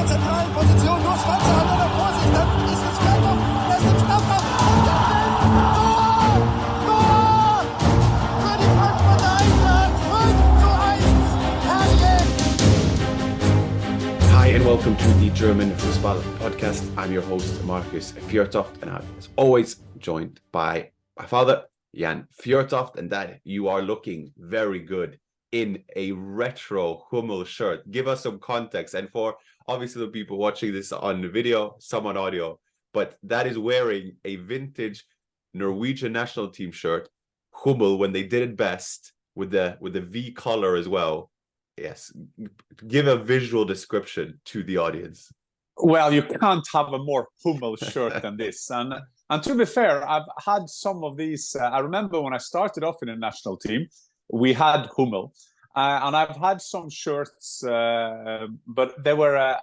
der zentralen Position. Nur Schwarze hat er noch vor sich. Dann ist es Freiburg. Er ist im Strafraum. Und der Feld. Tor! Tor! Für die Frankfurter Eintracht. 5:1. Herrlich! Hi and welcome to the German Fußball podcast. I'm your host Markus Fjørtoft, and I'm as always joined by my father Jan Fjørtoft. And Dad, you are looking very good in a retro Hummel shirt. Give us some context, and for obviously the people watching this on video, some on audio, but that is wearing a vintage Norwegian national team shirt, Hummel when they did it best, with the V collar as well. Yes, give a visual description to the audience. Well, you can't have a more Hummel shirt than this. And to be fair, I've had some of these. I remember when I started off in the national team, we had Hummel. And I've had some shirts, but there were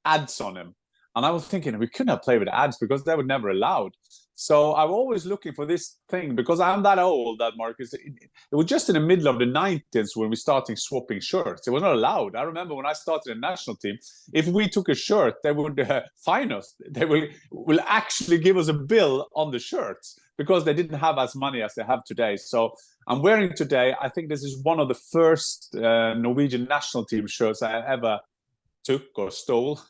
ads on them. And I was thinking, we couldn't have played with ads because they were never allowed. So I'm always looking for this thing, because I'm that old, that Marcus. It was just in the middle of the 90s when we started swapping shirts. It was not allowed. I remember when I started the national team, if we took a shirt, they would fine us. They will actually give us a bill on the shirts because they didn't have as money as they have today. So I'm wearing today, I think this is one of the first Norwegian national team shirts I ever took or stole.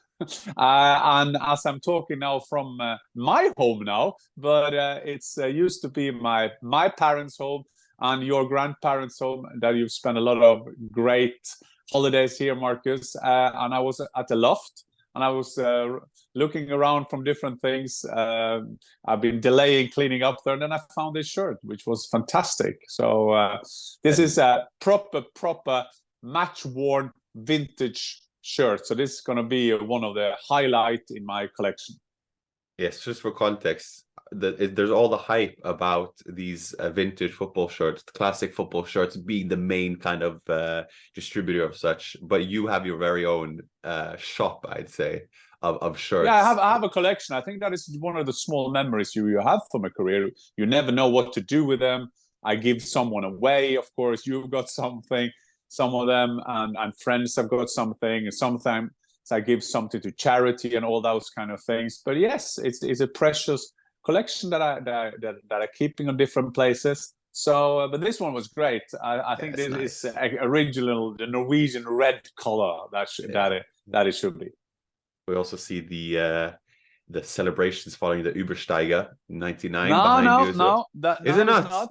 And as I'm talking now from my home now, but it's used to be my parents' home and your grandparents' home that you've spent a lot of great holidays here, Marcus. And I was at the loft and I was looking around from different things. I've been delaying cleaning up there, and then I found this shirt, which was fantastic. So this is a proper match-worn vintage shirt. So this is going to be one of the highlights in my collection. Yes, just for context, there's all the hype about these vintage football shirts, classic football shirts being the main kind of distributor of such. But you have your very own shop, I'd say, of shirts. Yeah, I have a collection. I think that is one of the small memories you have from a career. You never know what to do with them. I give someone away. Of course, you've got something. Some of them and friends have got something, and sometimes I give something to charity and all those kind of things. But yes, it's a precious collection that I'm keeping on different places. So, but this one was great. I think this nice. Is original, the Norwegian red color that it should be. We also see the celebrations following the Übersteiger 99 No, is it not?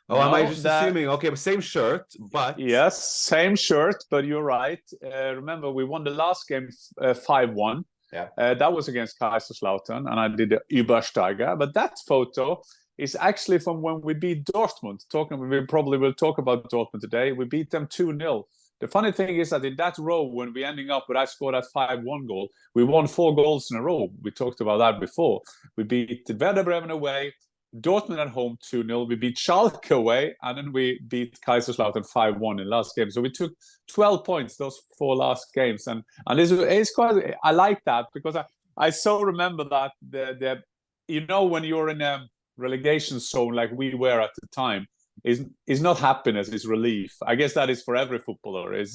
Oh, no, am I just assuming? Okay, but same shirt, but... Yes, same shirt, but you're right. Remember, we won the last game 5-1. Yeah. That was against Kaiserslautern, and I did the Übersteiger. But that photo is actually from when we beat Dortmund. We probably will talk about Dortmund today. We beat them 2-0. The funny thing is that in that row, when we ending up with I scored that 5-1 goal, we won 4 goals in a row. We talked about that before. We beat Werder Bremen away, Dortmund at home 2-0. We beat Schalke away, and then we beat Kaiserslautern 5-1 in last game. So we took 12 points those 4 last games, and it's quite. I like that because I so remember that the when you're in a relegation zone like we were at the time, is not happiness, is relief. I guess that is for every footballer.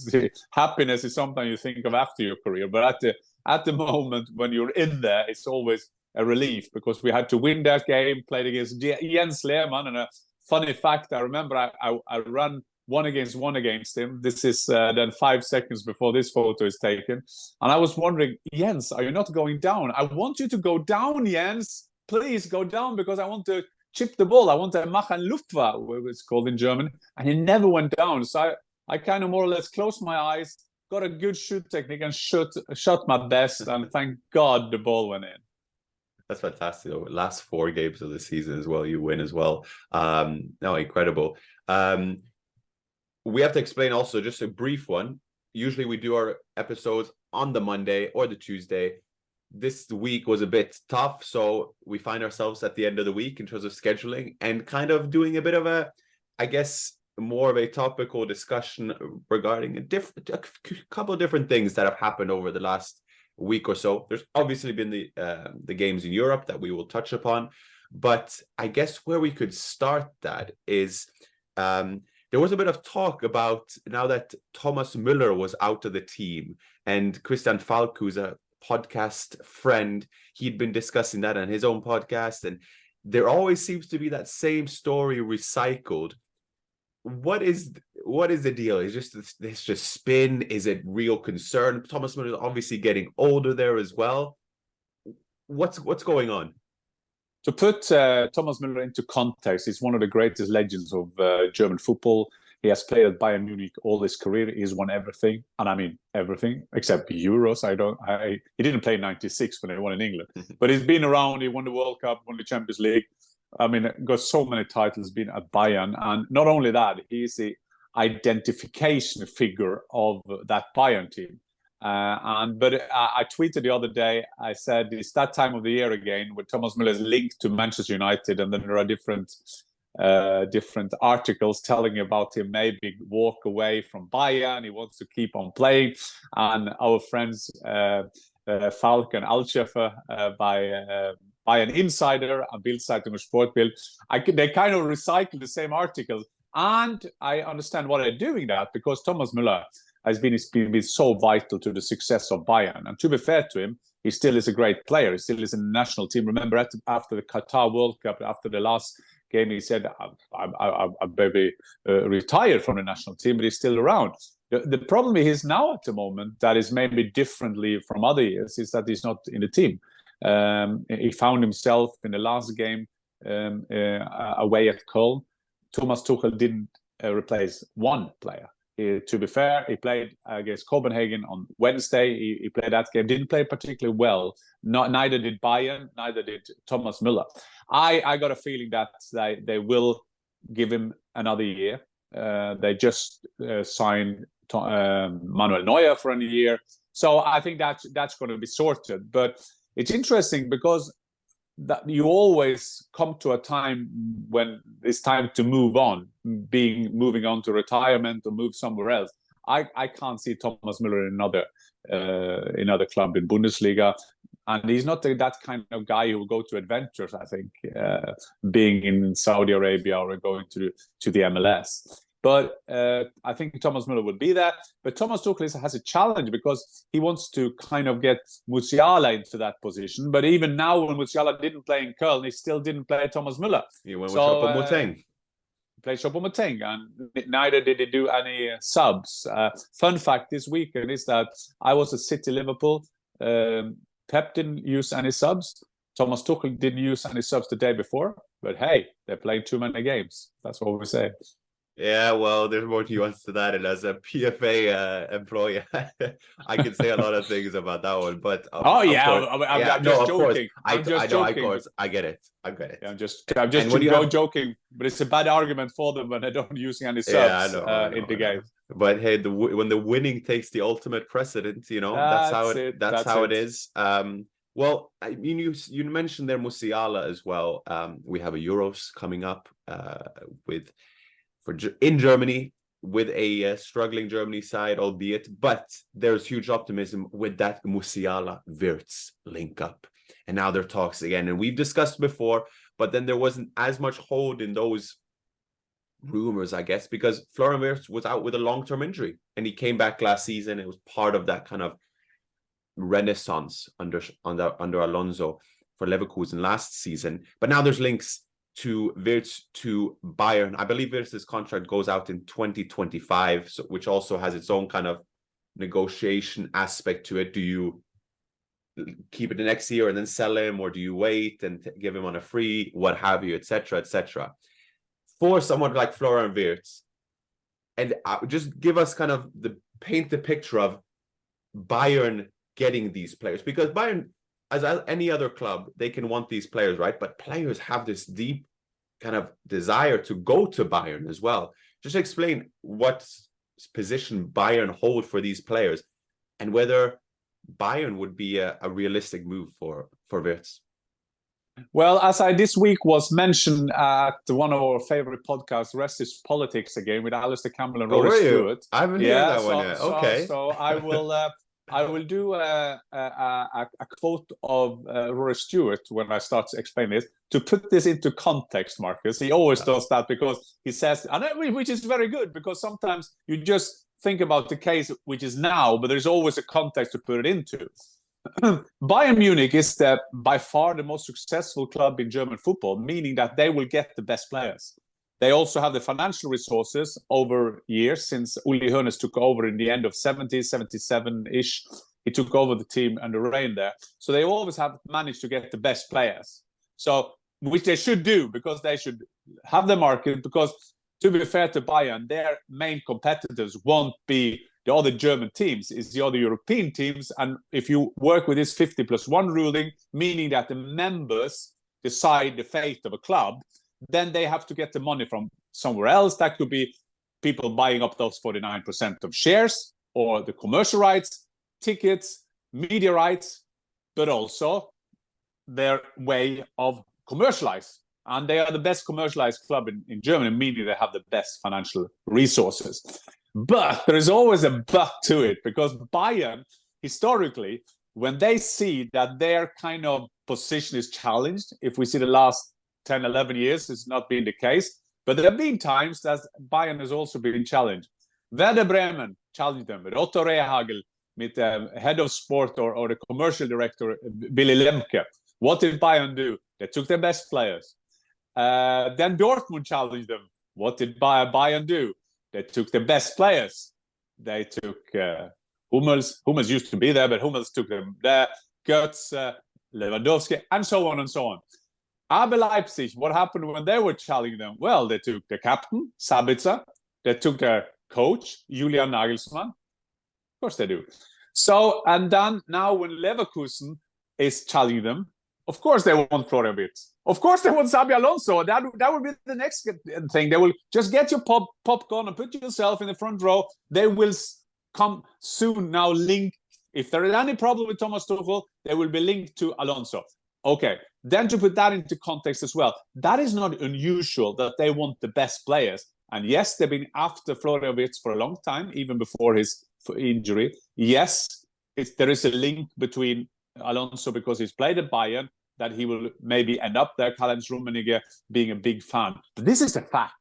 Happiness is something you think of after your career, but at the moment when you're in there, it's always a relief because we had to win that game, played against Jens Lehmann. And a funny fact, I remember I ran 1-1 against him. This is then 5 seconds before this photo is taken. And I was wondering, Jens, are you not going down? I want you to go down, Jens. Please go down because I want to chip the ball. I want to machen Luftwaffe, it's called in German. And he never went down. So I kind of more or less closed my eyes, got a good shoot technique and shot my best. And thank God the ball went in. That's fantastic. Last 4 games of the season as well, you win as well. No, incredible. We have to explain also just a brief one. Usually we do our episodes on the Monday or the Tuesday. This week was a bit tough, so we find ourselves at the end of the week in terms of scheduling and kind of doing a bit of a, I guess, more of a topical discussion regarding a couple of different things that have happened over the last week or so. There's obviously been the games in Europe that we will touch upon, but I guess where we could start that is there was a bit of talk about now that Thomas Müller was out of the team and Christian Falk, who's a podcast friend, he'd been discussing that on his own podcast, and there always seems to be that same story recycled. What is the deal? Is this just spin? Is it real concern? Thomas Müller is obviously getting older there as well. What's going on? To put Thomas Müller into context, he's one of the greatest legends of German football. He has played at Bayern Munich all his career. He's won everything, and I mean everything except Euros. He didn't play in '96 when they won in England, but he's been around. He won the World Cup, won the Champions League. I mean, got so many titles, been at Bayern, and not only that, he's the identification figure of that Bayern team. But I tweeted the other day. I said it's that time of the year again where Thomas Müller is linked to Manchester United, and then there are different articles telling about him maybe walk away from Bayern. He wants to keep on playing, and our friends Falk and Altscheffer by Bayern Insider and Bild-Zeitung and Sportbild, they kind of recycle the same articles, and I understand why they're doing that, because Thomas Müller has been so vital to the success of Bayern. And to be fair to him, he still is a great player. He still is in the national team. Remember, after the Qatar World Cup, after the last game, he said, I'm maybe retired from the national team, but he's still around. The problem is now at the moment, that is maybe differently from other years, is that he's not in the team. He found himself in the last game away at Köln. Thomas Tuchel didn't replace one player. To be fair, he played against Copenhagen on Wednesday. He played that game, didn't play particularly well. Neither did Bayern, neither did Thomas Müller. I got a feeling that they will give him another year. They just signed Manuel Neuer for a year. So I think that's going to be sorted. But it's interesting because that you always come to a time when it's time to move on, moving on to retirement or move somewhere else. I can't see Thomas Müller in another club in Bundesliga, and he's not that kind of guy who will go to adventures. I think being in Saudi Arabia or going to the MLS. But I think Thomas Müller would be there. But Thomas Tuchel has a challenge because he wants to kind of get Musiala into that position. But even now, when Musiala didn't play in Köln, he still didn't play Thomas Müller. He went with Choupo-Moting. Played Choupo-Moting, and neither did he do any subs. Fun fact this weekend is that I was at City Liverpool. Pep didn't use any subs. Thomas Tuchel didn't use any subs the day before. But hey, they're playing too many games. That's what we say. Yeah, well, there's more nuance to that, and as a PFA employee, I can say a lot of things about that one. But I'm just joking. I know, of course, I get it. Yeah, I'm just joking, but it's a bad argument for them when they don't using any subs in the game. But hey, when the winning takes the ultimate precedent, that's how it is. Well, you mentioned there Musiala as well. We have a Euros coming up in Germany, with a struggling Germany side, albeit, but there's huge optimism with that Musiala Wirtz link up. And now there are talks again. And we've discussed before, but then there wasn't as much hold in those rumors, I guess, because Florian Wirtz was out with a long-term injury and he came back last season. It was part of that kind of renaissance under Alonso for Leverkusen last season. But now there's links to Wirtz to Bayern. I believe Wirtz's contract goes out in 2025, which also has its own kind of negotiation aspect to it. Do you keep it the next year and then sell him, or do you wait and give him on a free, what have you, etc., etc.? For someone like Florian Wirtz, and just give us kind of paint the picture of Bayern getting these players, because Bayern, as any other club, they can want these players, right? But players have this deep kind of desire to go to Bayern as well. Just explain what position Bayern hold for these players and whether Bayern would be a realistic move for Wirtz. Well, as this week was mentioned at one of our favorite podcasts, Rest is Politics again, with Alistair Campbell and Rory Stewart. I haven't heard that one yet. Okay. So I will do a quote of Rory Stewart when I start to explain this, to put this into context, Marcus. He always does that because he says, which is very good, because sometimes you just think about the case which is now, but there's always a context to put it into. Bayern Munich is by far the most successful club in German football, meaning that they will get the best players. They also have the financial resources over years since Uli Hoeneß took over in the end of 70s, 77-ish. He took over the team under reign there. So they always have managed to get the best players. So, which they should do, because they should have the market, because to be fair to Bayern, their main competitors won't be the other German teams, it's the other European teams. And if you work with this 50+1 ruling, meaning that the members decide the fate of a club, then they have to get the money from somewhere else. That could be people buying up those 49% of shares, or the commercial rights, tickets, media rights, but also their way of commercialize. And they are the best commercialized club in Germany, meaning they have the best financial resources. But there is always a but to it, because Bayern, historically, when they see that their kind of position is challenged, if we see the last 10, 11 years, it's not been the case. But there have been times that Bayern has also been challenged. Werder Bremen challenged them with Otto Rehhagel, with the head of sport or the commercial director, Willy Lemke. What did Bayern do? They took their best players. Then Dortmund challenged them. What did Bayern do? They took the best players. They took Hummels. Hummels used to be there, but Hummels took them there. Götze, Lewandowski, and so on and so on. RB Leipzig, what happened when they were challenging them? Well, they took the captain, Sabitzer. They took their coach, Julian Nagelsmann. Of course they do. So, and then now when Leverkusen is challenging them, of course they want Florian Wirtz. Of course they want Xabi Alonso. That would be the next thing. They will just get your popcorn and put yourself in the front row. They will come soon now link. If there is any problem with Thomas Tuchel, they will be linked to Alonso. Okay, then to put that into context as well, that is not unusual that they want the best players. And yes, they've been after Florian Wirtz for a long time, even before his injury. Yes, there is a link between Alonso, because he's played at Bayern, that he will maybe end up there, Karl-Heinz Rummenigge being a big fan. But this is a fact.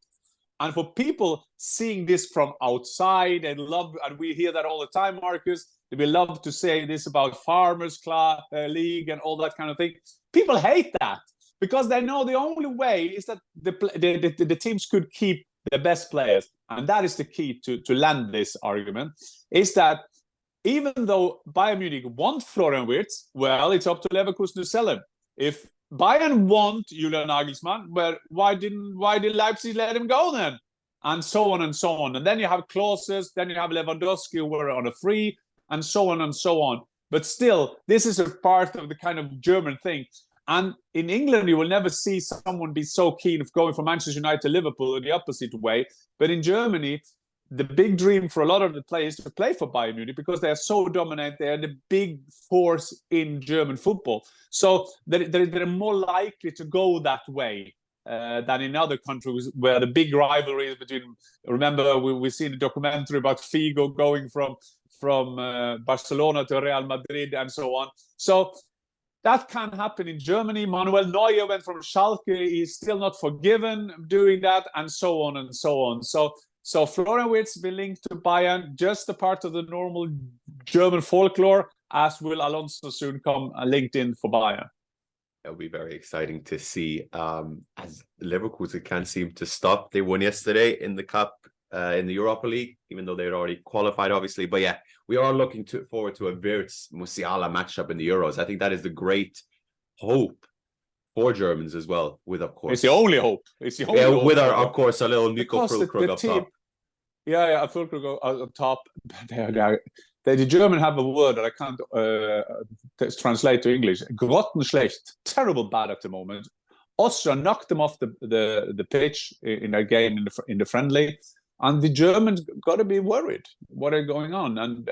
And for people seeing this from outside, and we hear that all the time, Markus, we love to say this about Farmers League and all that kind of thing. People hate that, because they know the only way is that the teams could keep the best players. And that is the key to land this argument, is that even though Bayern Munich want Florian Wirtz, well, it's up to Leverkusen to sell him. If Bayern want Julian Nagelsmann, well, why did Leipzig let him go then? And so on and so on. And then you have clauses, then you have Lewandowski who were on a free, and so on and so on. But still, this is a part of the kind of German thing. And in England, you will never see someone be so keen of going from Manchester United to Liverpool in the opposite way. But in Germany, the big dream for a lot of the players to play for Bayern Munich, because they are so dominant. They are the big force in German football. So they're more likely to go that way than in other countries where the big rivalry is between. Remember, we seen a documentary about Figo going from Barcelona to Real Madrid and so on. So that can happen in Germany. Manuel Neuer went from Schalke. He's still not forgiven doing that, and so on and so on. So Florian Wirtz will be linked to Bayern, just a part of the normal German folklore, as will Alonso soon come linked in for Bayern. It'll be very exciting to see, as Leverkusen can't seem to stop. They won yesterday in the Cup, in the Europa League, even though they'd already qualified, obviously. But yeah, we are looking forward to a Wirtz-Musiala matchup in the Euros. I think that is the great hope for Germans as well, with, of course... It's the only hope. It's the only hope. With, of course, a little Nico Füllkrug up top. Yeah, Füllkrug up top. The German have a word that I can't translate to English. Grottenschlecht. Terrible bad at the moment. Austria knocked them off the pitch in their game in the friendly. And the Germans got to be worried what is going on. And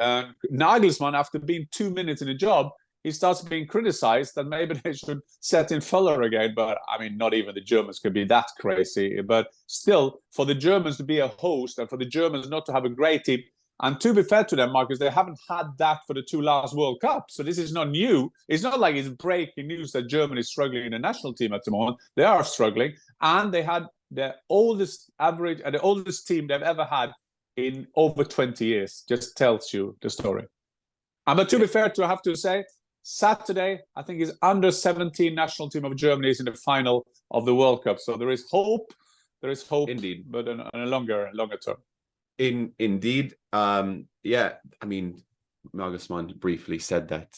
Nagelsmann, after being 2 minutes in a job, he starts being criticized that maybe they should set in Fuller again. But I mean, not even the Germans could be that crazy. But still, for the Germans to be a host and for the Germans not to have a great team, and to be fair to them, Markus, they haven't had that for the 2 last World Cups. So this is not new. It's not like it's breaking news that Germany is struggling in the national team at the moment. They are struggling. And they had the oldest average and the oldest team they've ever had in over 20 years. Just tells you the story. But to be fair, I have to say, Saturday, I think his under 17 national team of Germany is in the final of the World Cup. So there is hope. There is hope, indeed, but on a longer term. Indeed. Yeah, I mean, Nagelsmann briefly said that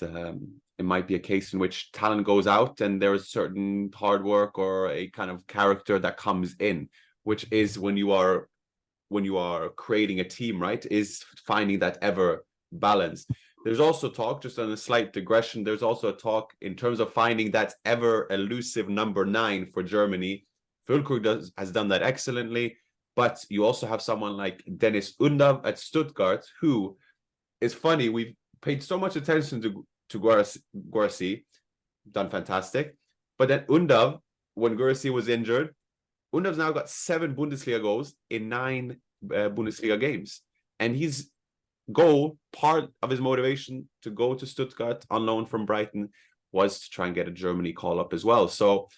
it might be a case in which talent goes out and there is certain hard work or a kind of character that comes in, which is when you are creating a team, right, is finding that ever balance. There's also talk, just on a slight digression, there's also a talk in terms of finding that ever elusive number 9 for Germany. Füllkrug has done that excellently, but you also have someone like Dennis Undav at Stuttgart, who is funny. We've paid so much attention to Guirassy, done fantastic. But then Undav, when Guirassy was injured, Undav's now got 7 Bundesliga goals in 9 Bundesliga games. And his goal, part of his motivation to go to Stuttgart on loan from Brighton, was to try and get a Germany call-up as well. So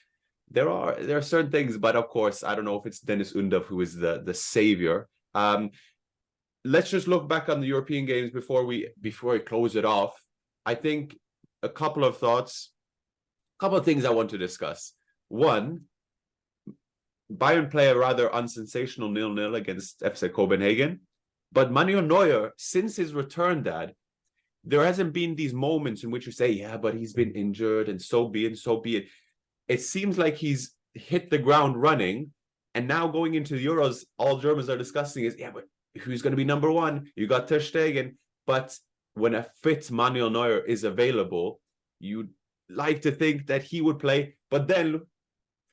there are certain things, but of course, I don't know if it's Dennis Undav who is the savior. Let's just look back on the European games before we close it off. I think a couple of thoughts, a couple of things I want to discuss. One, Bayern play a rather unsensational 0-0 against FC Copenhagen, but Manuel Neuer, since his return, Dad, there hasn't been these moments in which you say, yeah, but he's been injured and so be it. It seems like he's hit the ground running, and now going into the Euros, all Germans are discussing is, yeah, but who's going to be number 1? You got Ter Stegen, but when a fit Manuel Neuer is available, you'd like to think that he would play. But then,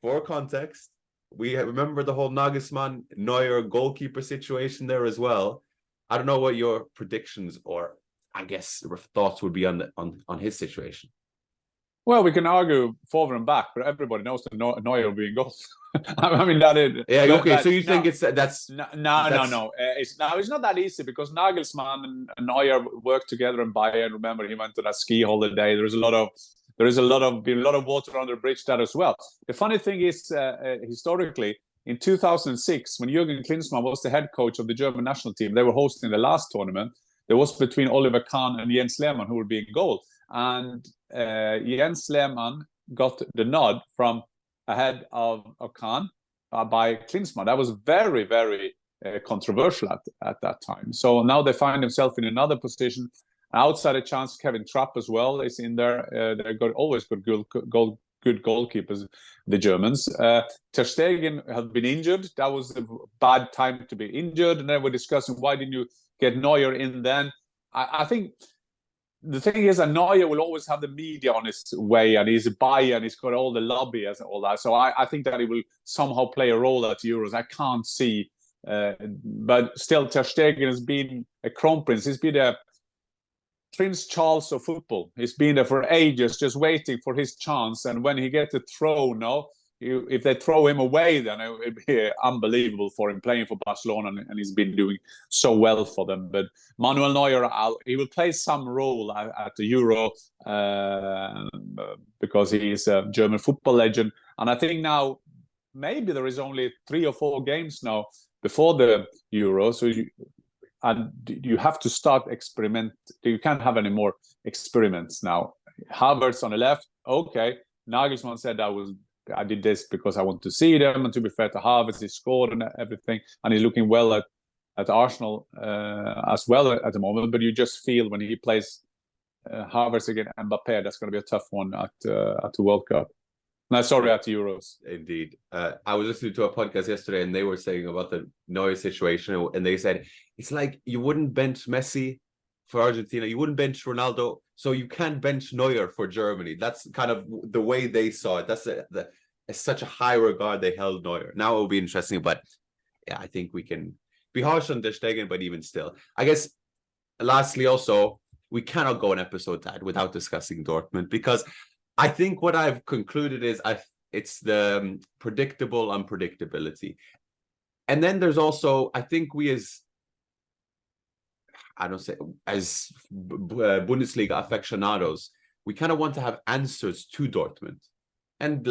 for context, we remember the whole Nagelsmann Neuer goalkeeper situation there as well. I don't know what your predictions or, I guess, thoughts would be on his situation. Well, we can argue forward and back, but everybody knows that Neuer will be in goal. I mean, that is... Yeah, okay, so you think that's... No. It's not that easy, because Nagelsmann and Neuer worked together in Bayern. Remember, he went on a ski holiday. There is a lot of water under the bridge there as well. The funny thing is, historically, in 2006, when Jürgen Klinsmann was the head coach of the German national team, they were hosting the last tournament. There was between Oliver Kahn and Jens Lehmann who would be in goal. And Jens Lehmann got the nod from ahead of Kahn by Klinsmann. That was very, very controversial at that time. So now they find themselves in another position. Outside a chance, Kevin Trapp as well is in there. They've got always good goalkeepers, the Germans. Ter Stegen has been injured. That was a bad time to be injured. And then we're discussing, why didn't you get Neuer in then? I think the thing is that Neuer will always have the media on his way, and he's a Bayern, he's got all the lobby and all that. So I think that he will somehow play a role at Euros. I can't see, but still, Ter Stegen has been a crown prince. He's been a Prince Charles of football. He's been there for ages, just waiting for his chance. And when he gets a throw, if they throw him away, then it would be unbelievable for him playing for Barcelona, and he's been doing so well for them. But Manuel Neuer, he will play some role at the Euro because he is a German football legend. And I think now maybe there is only 3 or 4 games now before the Euro, so you have to start experiment. You can't have any more experiments now. Havertz on the left, okay. Nagelsmann said I did this because I want to see them, and to be fair to Havertz, he scored and everything, and he's looking well at Arsenal as well at the moment. But you just feel when he plays Havertz against Mbappe, that's going to be a tough one at the World Cup. No, sorry, at the Euros. Indeed. I was listening to a podcast yesterday, and they were saying about the Neuer situation, and they said it's like you wouldn't bench Messi for Argentina, you wouldn't bench Ronaldo, so you can't bench Neuer for Germany. That's kind of the way they saw it. That's such a high regard they held Neuer. Now it will be interesting, but yeah, I think we can be harsh on Ter Stegen, but even still, I guess. Lastly, also, we cannot go an episode without discussing Dortmund, because I think what I've concluded is it's the predictable unpredictability. And then there's also, I think we as Bundesliga aficionados, we kind of want to have answers to Dortmund. And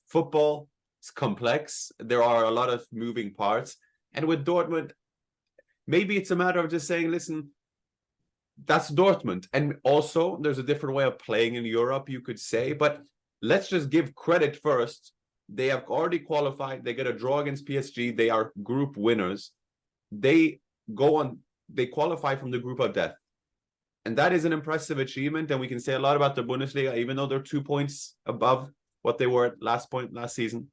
football is complex. There are a lot of moving parts. And with Dortmund, maybe it's a matter of just saying, listen, that's Dortmund. And also, there's a different way of playing in Europe, you could say. But let's just give credit first. They have already qualified. They get a draw against PSG. They are group winners. They qualify from the group of death. And that is an impressive achievement. And we can say a lot about the Bundesliga, even though they're 2 points above what they were at last season.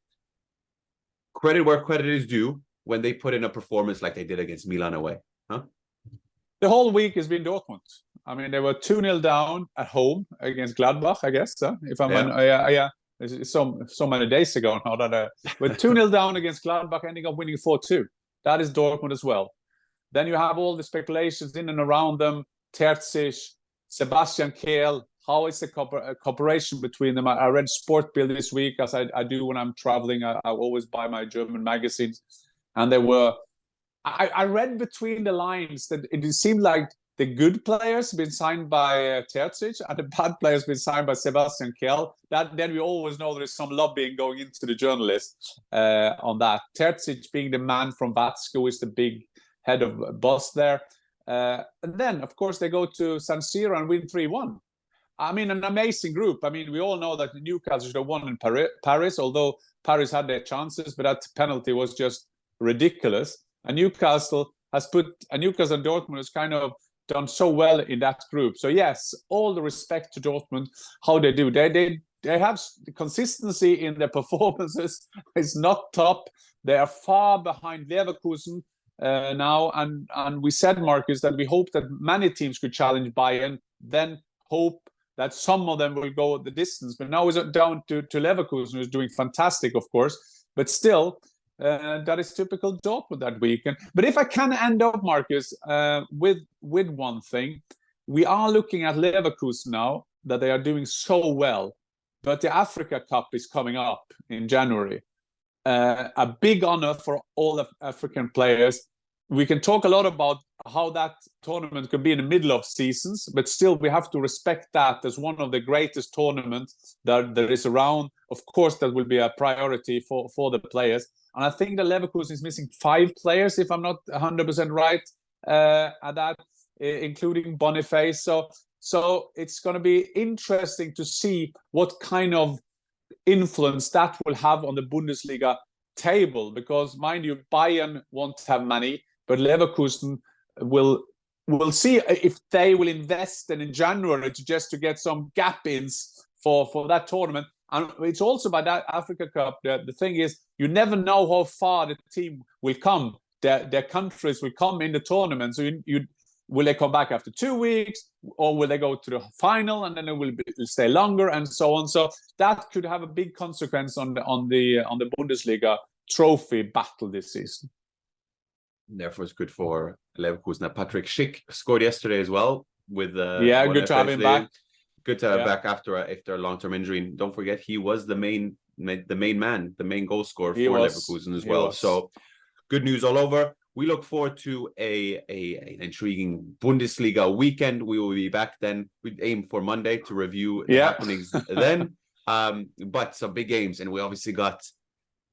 Credit where credit is due when they put in a performance like they did against Milan away. Huh? The whole week has been Dortmund. I mean, they were 2-0 down at home against Gladbach, I guess. If I'm It's so many days ago now that we're 2-0 down against Gladbach, ending up winning 4-2. That is Dortmund as well. Then you have all the speculations in and around them. Terzic, Sebastian Kehl. How is the cooperation between them? I read Sport Bild this week, as I do when I'm traveling. I always buy my German magazines. And they were... I read between the lines that it seemed like the good players have been signed by Terzic and the bad players have been signed by Sebastian Kehl. Then we always know there is some lobbying going into the journalists on that. Terzic being the man from Vatsko, who is the big head of boss there. And then, of course, they go to San Siro and win 3-1. I mean, an amazing group. I mean, we all know that Newcastle should have won in Paris, although Paris had their chances, but that penalty was just ridiculous. And Newcastle and Dortmund has kind of done so well in that group. So yes, all the respect to Dortmund, how they do. They have consistency in their performances. It's not top. They are far behind Leverkusen now. And we said, Markus, that we hope that many teams could challenge Bayern, then hope that some of them will go the distance. But now it's down to Leverkusen, who's doing fantastic, of course. But still, that is typical Dortmund that weekend. But if I can end up, Markus, with one thing, we are looking at Leverkusen now, that they are doing so well. But the Africa Cup is coming up in January. A big honor for all the African players. We can talk a lot about how that tournament could be in the middle of seasons, but still we have to respect that as one of the greatest tournaments that there is around. Of course, that will be a priority for the players. And I think that Leverkusen is missing 5 players, if I'm not 100% right, at that, including Boniface. So it's going to be interesting to see what kind of influence that will have on the Bundesliga table. Because, mind you, Bayern won't have money, but Leverkusen will see if they will invest in January to get some gap-ins for that tournament. And it's also by that Africa Cup, the thing is, you never know how far the team will come. Their countries will come in the tournament. So will they come back after 2 weeks, or will they go to the final and then it will stay longer, and so on. So that could have a big consequence on the Bundesliga trophy battle this season. Therefore, it's good for Leverkusen. Patrick Schick scored yesterday as well with good to have him back. Good to have back after a long-term injury. And don't forget, he was the main goal scorer for Leverkusen as well. So good news all over. We look forward to an intriguing Bundesliga weekend. We will be back then. We aim for Monday to review the happenings then. But some big games, and we obviously got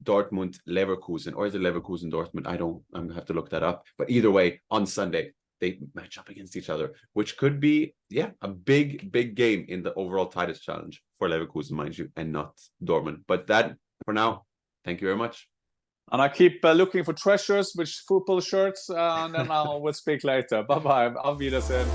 Dortmund, Leverkusen, or is it Leverkusen, Dortmund? I'm gonna have to look that up. But either way, on Sunday, they match up against each other, which could be, a big game in the overall title challenge for Leverkusen, mind you, and not Dortmund. But that, for now, thank you very much. And I keep looking for treasures with football shirts, and then we'll speak later. Bye-bye. Auf Wiedersehen.